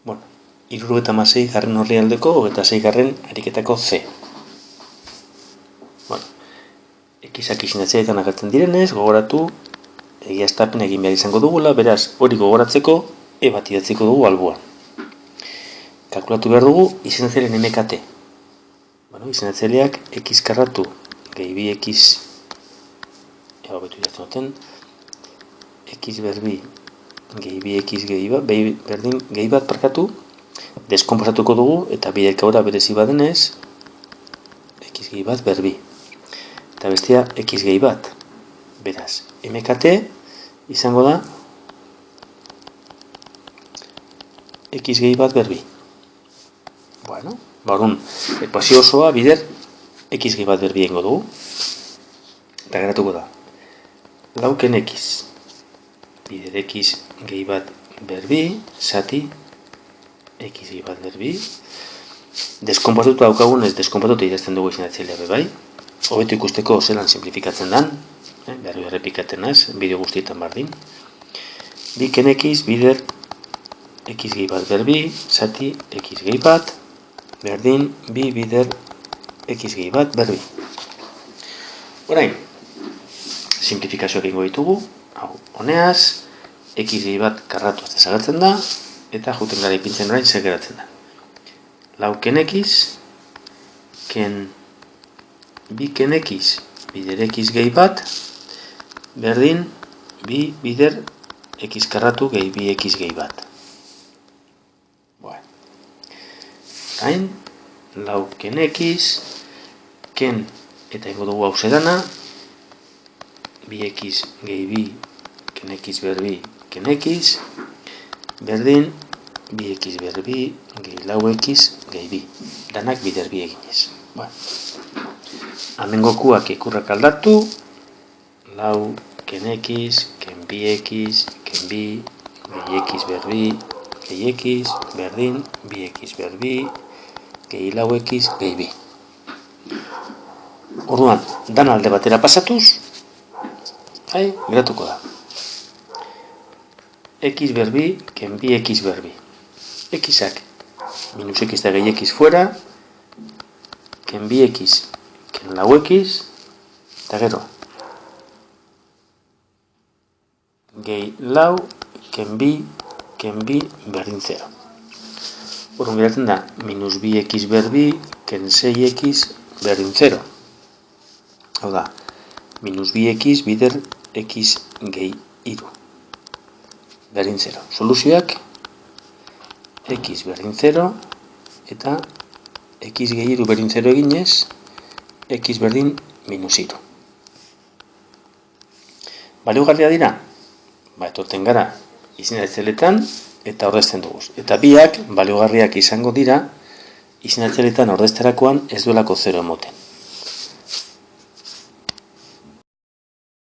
Bueno, 76 garren orrialdeko 26 garren ariketako C. Bueno, ekizak izendatzeetan agertzen direnez, gogoratu, egiaztapen egin behar izango dugula, beraz, hori gogoratzeko, bat idatziko dugu alboan. Kalkulatu behar dugu izendatzailean MKT. Bueno, izendatzaileak x karratu gehi bi x, betu idatzen duten, x berbi gehi bi x gehi bat, berdin gehi bat parkatu, deskonposatuko dugu, eta biderkaora berezi badenez, x gehi bat berbi. Eta bestia x gehi bat. Beraz, MKT izango da x gehi bat berbi. Bueno, orduan, ekuazio osoa bider x gehi bat berbi egingo dugu. Eta geratuko da. Lauken x bider x gehi bat berbi, zati x gehi bat berbi. Deskonposatuta daukagunez, deskonposatuta idazten dugu izendatzailea bai. Hobeto ikusteko zelan simplifikatzen dan, berri errepikatzen naz, bideo guztietan bardin. Biken x bider x gehi bat berbi, zati x gehi bat, berdin bi bider x gehi bat berbi. Orain, simplifikazioak egingo ditugu, hau, honeaz, x gehi bat karratu ez desagertzen da, eta juten gara ipintzen orain zer geratzen da. Lauken x, biken x bider x gehi bat, berdin bi bider x karratu gehi bi x gehi bat. Bueno. Hain, lauken x, ken eta ingo dugu hau zedana, bi x gehi bi, ken x berbi, ken x, berdin bi x berbi gehi lau x gehi bi. Danak bider bi eginez. Bueno. Hemengokuak ikurrak aldatu, lau ken x, ken bi x, ken bi, gehi x berbi, gehi x, berdin, bi x berbi, gehi lau x, gehi bi. Orduan, dan alde batera pasatuz, geratuko da. X berbi, ken bi x berbi. Xak, minus x da gehi x fuera, ken bi x, ken lau x, eta gero. Gehi lau, ken bi, berdin 0. Orduan geratzen da, minus bi x berbi, ken 6x, berdin 0. Hau da, minus bi x bider x gehi iru. Berdin 0. Soluzioak, x berdin 0, eta x gehi iru berdin 0 eginez, x berdin minus iru. Baliogarria dira? Etorten gara izendatzailetan eta ordezten dugu. Eta biak baliogarriak izango dira izendatzailetan ordezterakoan ez duelako 0 emoten.